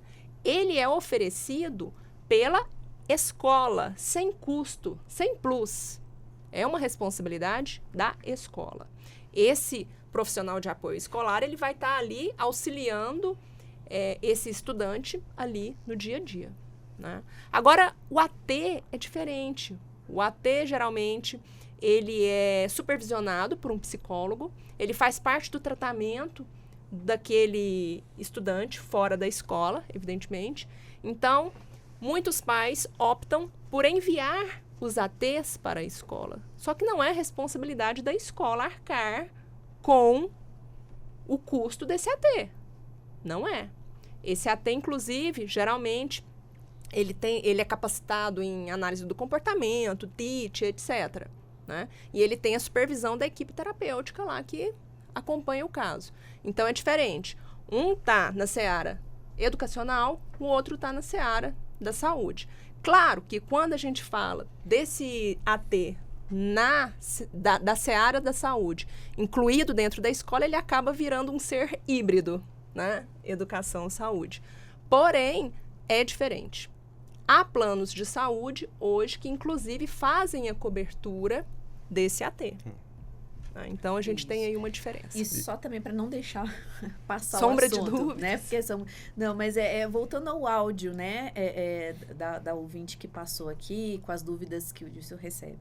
Ele é oferecido pela escola, sem custo, sem plus. É uma responsabilidade da escola. Esse profissional de apoio escolar, ele vai estar ali auxiliando esse estudante ali no dia a dia, né? Agora, o AT é diferente. O AT, geralmente, ele é supervisionado por um psicólogo, ele faz parte do tratamento daquele estudante fora da escola, evidentemente. Então, muitos pais optam por enviar os ATs para a escola. Só que não é responsabilidade da escola arcar com o custo desse AT. Não é. Esse AT, inclusive, geralmente, ele é capacitado em análise do comportamento, TIT, etc., né? E ele tem a supervisão da equipe terapêutica lá que acompanha o caso. Então, é diferente. Um está na seara educacional, o outro está na seara da saúde. Claro que quando a gente fala desse AT da seara da saúde, incluído dentro da escola, ele acaba virando um ser híbrido, né? Educação, saúde. Porém, é diferente. Há planos de saúde hoje que, inclusive, fazem a cobertura desse AT. Então, a gente tem aí uma diferença. E só também para não deixar passar sombra o assunto, de dúvidas. né? Porque não, mas voltando ao áudio, né? Da ouvinte que passou aqui, com as dúvidas que o Dilson recebe.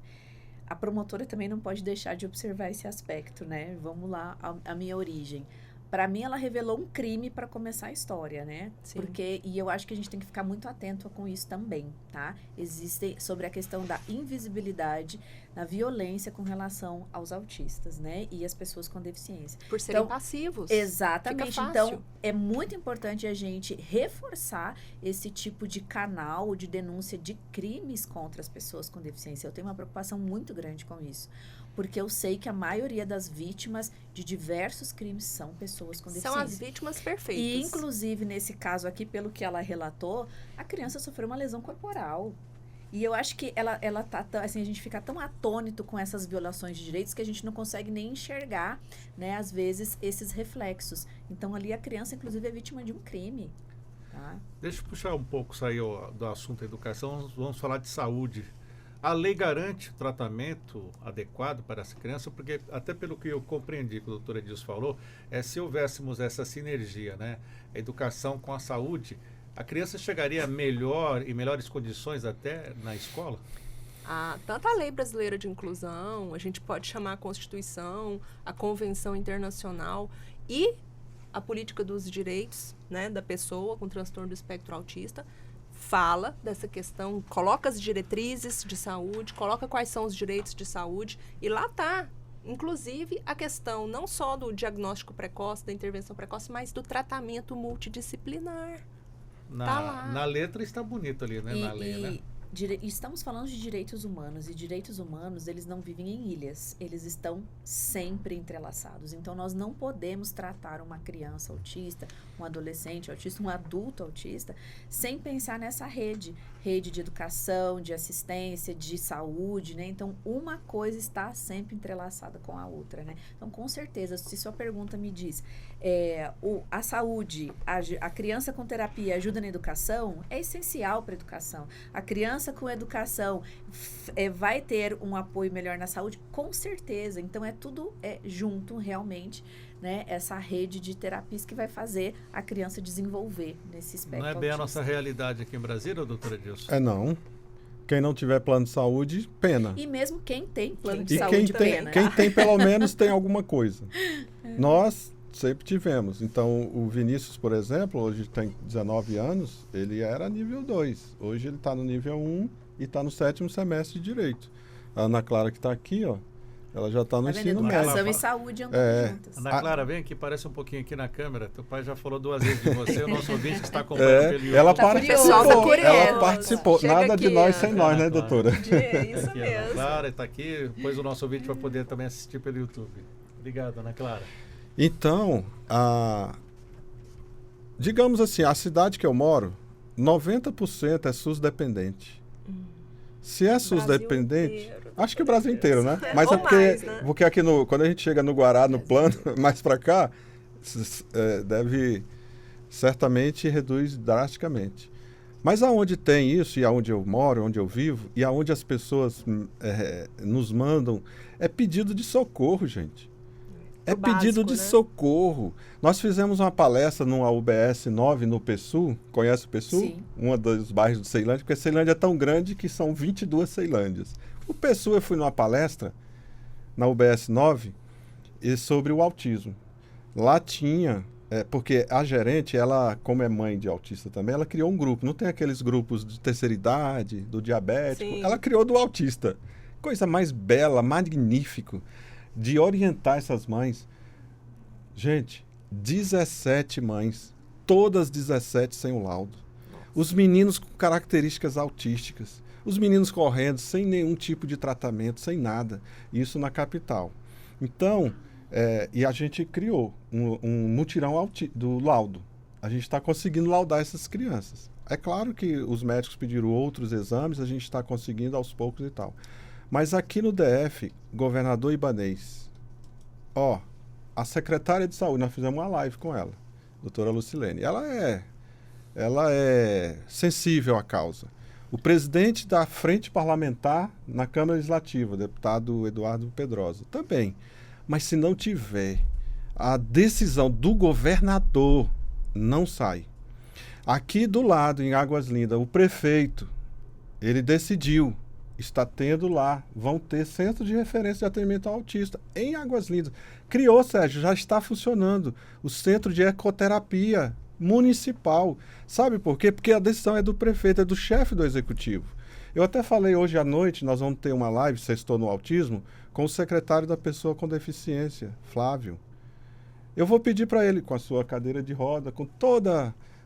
A promotora também não pode deixar de observar esse aspecto, né? Vamos lá, a minha origem. Para mim, ela revelou um crime para começar a história, né? Sim. E eu acho que a gente tem que ficar muito atento com isso também, tá? Existe sobre a questão da invisibilidade, da violência com relação aos autistas, né? E as pessoas com deficiência. Por serem passivos. Exatamente. Fica fácil. Então, é muito importante a gente reforçar esse tipo de canal de denúncia de crimes contra as pessoas com deficiência. Eu tenho uma preocupação muito grande com isso. Porque eu sei que a maioria das vítimas de diversos crimes são pessoas com deficiência. São as vítimas perfeitas. E, inclusive, nesse caso aqui, pelo que ela relatou, a criança sofreu uma lesão corporal. E eu acho que ela tá, assim, a gente fica tão atônito com essas violações de direitos que a gente não consegue nem enxergar, né, às vezes, esses reflexos. Então, ali a criança, inclusive, é vítima de um crime. Tá? Deixa eu puxar um pouco, sair do assunto educação, vamos falar de saúde. A lei garante o tratamento adequado para essa criança, porque até pelo que eu compreendi que o doutor Edilson falou, se houvéssemos essa sinergia, né, a educação com a saúde, a criança chegaria melhor, em melhores condições até na escola? Tanto a Lei Brasileira de Inclusão, a gente pode chamar a Constituição, a Convenção Internacional e a Política dos Direitos, né, da pessoa com transtorno do espectro autista, fala dessa questão, coloca as diretrizes de saúde, coloca quais são os direitos de saúde, e lá está, inclusive, a questão não só do diagnóstico precoce, da intervenção precoce, mas do tratamento multidisciplinar. Tá lá. Na letra está bonito ali, né? Na lei, né? Estamos falando de direitos humanos, e direitos humanos, eles não vivem em ilhas, eles estão sempre entrelaçados. Então, nós não podemos tratar uma criança autista, um adolescente autista, um adulto autista, sem pensar nessa rede de educação, de assistência, de saúde, né? Então, uma coisa está sempre entrelaçada com a outra, né? Então, com certeza, se sua pergunta me diz, a saúde, a criança com terapia ajuda na educação, é essencial para a educação. A criança com educação vai ter um apoio melhor na saúde, com certeza. Então, tudo junto, realmente, né? Essa rede de terapias que vai fazer a criança desenvolver nesse espectro Não é bem autista. a nossa realidade aqui em Brasília, doutora Edilson? Não. Quem não tiver plano de saúde, pena. E mesmo quem tem plano de E saúde, quem pena. tem, pelo menos, tem alguma coisa. Nós sempre tivemos. Então, o Vinícius, por exemplo, hoje tem 19 anos, ele era nível 2. Hoje ele está no nível 1 e está no 7º semestre de Direito. A Ana Clara, que está aqui, ó, ela já está no ensino médio. Educação e saúde andando juntas. Ana Clara, vem aqui, parece um pouquinho aqui na câmera. Teu pai já falou 2 vezes de você, o nosso ouvinte que está acompanhando pelo YouTube. Ela Tá participou, curiosa. ela participou. Chega Nada aqui, de nós sem Ana nós, né, Clara. doutora? Isso Aqui, Ana mesmo. Clara está aqui, depois o nosso ouvinte vai poder também assistir pelo YouTube. Obrigado, Ana Clara. Então, digamos assim, a cidade que eu moro, 90% é SUS dependente. Se é SUS Brasil dependente, inteiro, acho que o Brasil inteiro, né? É, Mas ou é porque, mais, né? porque aqui quando a gente chega no Guará, no plano, mais para cá, deve certamente reduz drasticamente. Mas aonde tem isso, e aonde eu moro, onde eu vivo, e aonde as pessoas nos mandam, é pedido de socorro, gente. É pedido básico, de né? socorro. Nós fizemos uma palestra numa UBS 9 no PSU. Conhece o PSU? Sim. Um dos bairros de Ceilândia, porque Ceilândia é tão grande que são 22 Ceilândias. O PSU, eu fui numa palestra na UBS 9 sobre o autismo. Lá tinha, porque a gerente, ela, como é mãe de autista também, ela criou um grupo. Não tem aqueles grupos de terceira idade, do diabético. Sim. Ela criou do autista. Coisa mais bela, magnífico, de orientar essas mães. Gente, 17 mães, todas 17 sem o laudo. Os meninos com características autísticas, os meninos correndo sem nenhum tipo de tratamento, sem nada. Isso na capital. Então, e a gente criou um mutirão do laudo. A gente está conseguindo laudar essas crianças. É claro que os médicos pediram outros exames, a gente está conseguindo aos poucos e tal. Mas aqui no DF, governador Ibanez, a secretária de saúde, nós fizemos uma live com ela, doutora Lucilene. Ela é sensível à causa. O presidente da frente parlamentar na Câmara Legislativa, o deputado Eduardo Pedrosa, também. Mas se não tiver a decisão do governador, não sai. Aqui do lado, em Águas Lindas, o prefeito, ele decidiu, está tendo lá, vão ter centro de referência de atendimento ao autista em Águas Lindas. Criou, Sérgio, já está funcionando o centro de ecoterapia municipal. Sabe por quê? Porque a decisão é do prefeito, é do chefe do executivo. Eu até falei hoje à noite, nós vamos ter uma live, Sextou no Autismo, com o secretário da Pessoa com Deficiência, Flávio. Eu vou pedir para ele, com a sua cadeira de roda, com todo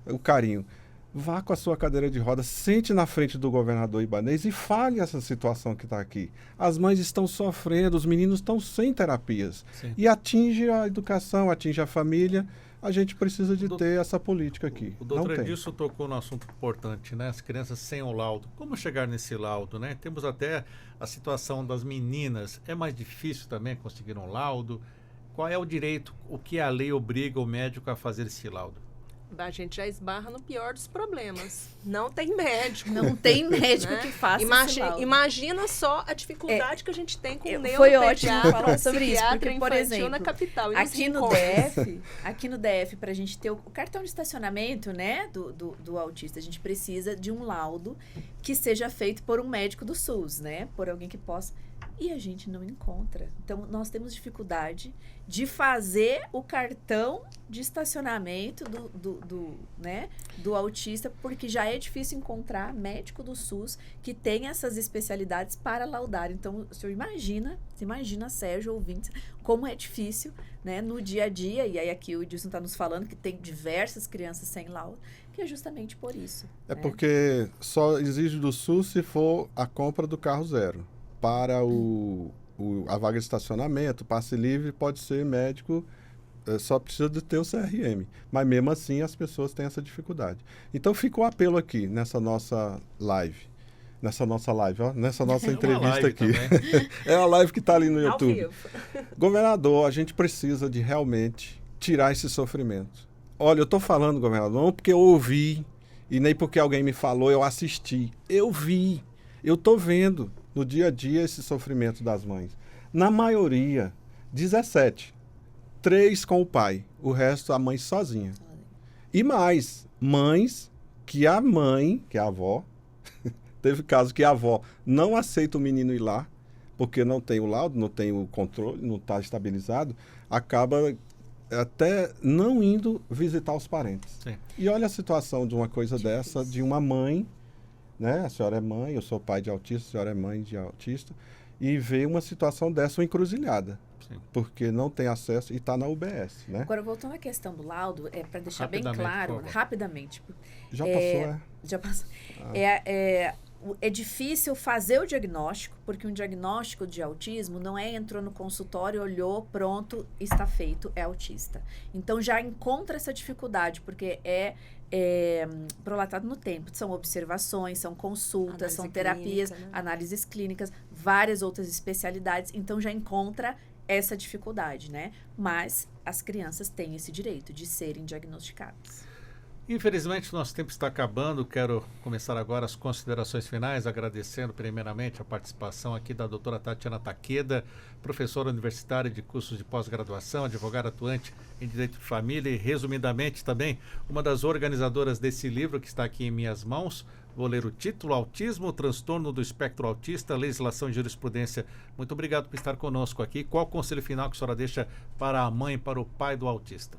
o carinho, vá com a sua cadeira de roda, sente na frente do governador Ibanez e fale essa situação que está aqui. As mães estão sofrendo, os meninos estão sem terapias. Sim. E atinge a educação, atinge a família. A gente precisa de ter essa política aqui. O doutor Edilson tocou no assunto importante, né? As crianças sem o laudo. Como chegar nesse laudo, né? Temos até a situação das meninas. É mais difícil também conseguir um laudo? Qual é o direito, o que a lei obriga o médico a fazer esse laudo? A gente já esbarra no pior dos problemas. Não tem médico. Não tem médico né? que faça esse laudo. Imagina só a dificuldade que a gente tem com o Foi ótimo falar sobre isso, porque, por exemplo, na capital, aqui no DF, para a gente ter o cartão de estacionamento, né, do autista, a gente precisa de um laudo que seja feito por um médico do SUS, né, por alguém que possa... E a gente não encontra. Então, nós temos dificuldade de fazer o cartão de estacionamento do autista, porque já é difícil encontrar médico do SUS que tem essas especialidades para laudar. Então, o senhor imagina, Sérgio, ouvinte, como é difícil, né, no dia a dia, e aí aqui o Edilson está nos falando que tem diversas crianças sem laudo, que é justamente por isso. É, né? Porque só exige do SUS se for a compra do carro zero. Para a vaga de estacionamento, passe livre, pode ser médico, só precisa de ter o CRM. Mas mesmo assim as pessoas têm essa dificuldade. Então fica o apelo aqui nessa nossa live. Nessa nossa entrevista aqui. É a live que está ali no YouTube. Governador, a gente precisa de realmente tirar esse sofrimento. Olha, eu estou falando, governador, não porque eu ouvi e nem porque alguém me falou, eu assisti. Eu vi, eu estou vendo no dia a dia esse sofrimento das mães. Na maioria, 17. 3 com o pai, o resto a mãe sozinha. E mais, mães que a avó, teve caso que a avó não aceita o menino ir lá, porque não tem o laudo, não tem o controle, não está estabilizado, acaba até não indo visitar os parentes. Sim. E olha a situação de uma coisa dessa, de uma mãe, né? A senhora é mãe, eu sou pai de autista, a senhora é mãe de autista, e vê uma situação dessa, uma encruzilhada. Sim. Porque não tem acesso e está na UBS, né? Agora, voltando à questão do laudo, para deixar bem claro, rapidamente. Já passou, Já passou. É difícil fazer o diagnóstico, porque um diagnóstico de autismo não entrou no consultório, olhou, pronto, está feito, é autista. Então, já encontra essa dificuldade, porque é prolatado no tempo. São observações, são consultas, são terapias, clínica, né? Análises clínicas, várias outras especialidades. Então, já encontra essa dificuldade, né? Mas as crianças têm esse direito de serem diagnosticadas. Infelizmente, nosso tempo está acabando. Quero começar agora as considerações finais, agradecendo primeiramente a participação aqui da doutora Tatiana Takeda, professora universitária de cursos de pós-graduação, advogada atuante em Direito de Família e, resumidamente, também uma das organizadoras desse livro que está aqui em minhas mãos. Vou ler o título: Autismo, Transtorno do Espectro Autista, Legislação e Jurisprudência. Muito obrigado por estar conosco aqui. Qual o conselho final que a senhora deixa para a mãe, para o pai do autista?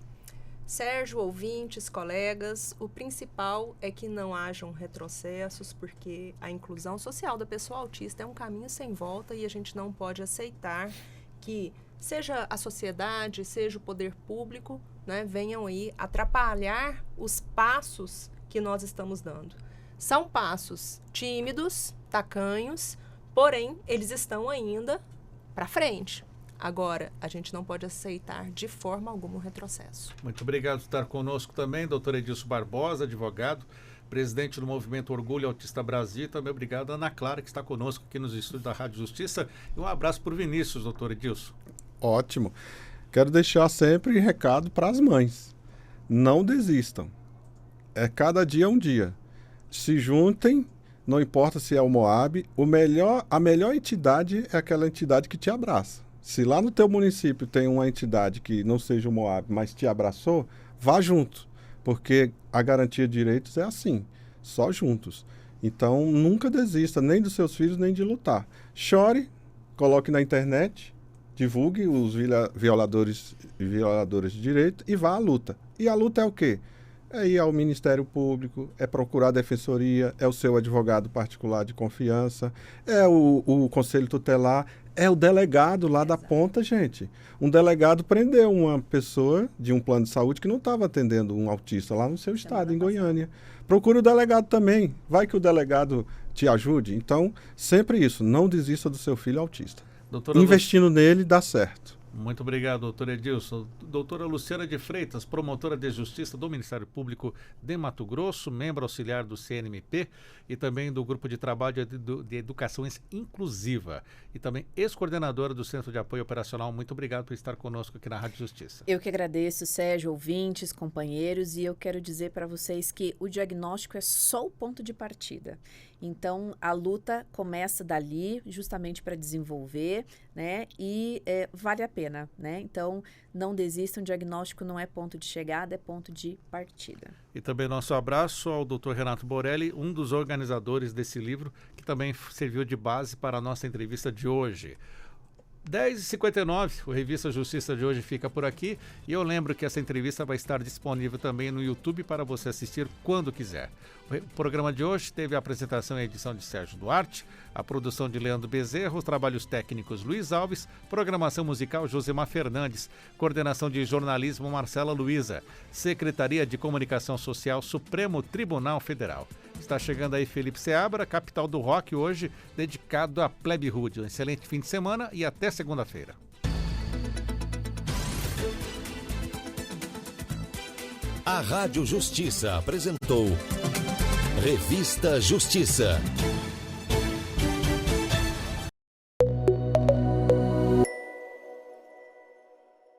Sérgio, ouvintes, colegas, o principal é que não hajam retrocessos, porque a inclusão social da pessoa autista é um caminho sem volta e a gente não pode aceitar que seja a sociedade, seja o poder público, né, venham aí atrapalhar os passos que nós estamos dando. São passos tímidos, tacanhos, porém eles estão ainda para frente. Agora, a gente não pode aceitar de forma alguma um retrocesso. Muito obrigado por estar conosco também, doutor Edilson Barbosa, advogado, presidente do Movimento Orgulho Autista Brasil, e também obrigado a Ana Clara, que está conosco aqui nos estúdios da Rádio Justiça. E um abraço para o Vinícius, doutor Edilson. Ótimo. Quero deixar sempre recado para as mães. Não desistam. É cada dia um dia. Se juntem, não importa se é o Moab, a melhor entidade é aquela entidade que te abraça. Se lá no teu município tem uma entidade que não seja o Moab, mas te abraçou, vá junto, porque a garantia de direitos é assim, só juntos. Então, nunca desista, nem dos seus filhos, nem de lutar. Chore, coloque na internet, divulgue os violadores e violadoras de direito e vá à luta. E a luta é o quê? É ir ao Ministério Público, é procurar a defensoria, é o seu advogado particular de confiança, é o Conselho Tutelar, é o delegado lá da ponta, gente. Um delegado prendeu uma pessoa de um plano de saúde que não estava atendendo um autista lá no seu estado, em Goiânia. Procure o delegado também, vai que o delegado te ajude. Então, sempre isso, não desista do seu filho autista. Investindo nele, dá certo. Muito obrigado, doutor Edilson. Doutora Luciana de Freitas, promotora de Justiça do Ministério Público de Mato Grosso, membro auxiliar do CNMP e também do Grupo de Trabalho de Educação Inclusiva e também ex-coordenadora do Centro de Apoio Operacional. Muito obrigado por estar conosco aqui na Rádio Justiça. Eu que agradeço, Sérgio, ouvintes, companheiros, e eu quero dizer para vocês que o diagnóstico é só o ponto de partida. Então, a luta começa dali, justamente para desenvolver, né? E vale a pena, né? Então, não desistam, o diagnóstico não é ponto de chegada, é ponto de partida. E também nosso abraço ao Dr. Renato Borelli, um dos organizadores desse livro, que também serviu de base para a nossa entrevista de hoje. 10h59, o Revista Justiça de hoje fica por aqui e eu lembro que essa entrevista vai estar disponível também no YouTube para você assistir quando quiser. O programa de hoje teve a apresentação e edição de Sérgio Duarte, a produção de Leandro Bezerra, os trabalhos técnicos Luiz Alves, programação musical Josemar Fernandes, coordenação de jornalismo Marcela Luiza, Secretaria de Comunicação Social Supremo Tribunal Federal. Está chegando aí Felipe Seabra, capital do rock hoje, dedicado a Plebe Rude. Um excelente fim de semana e até segunda-feira. A Rádio Justiça apresentou Revista Justiça.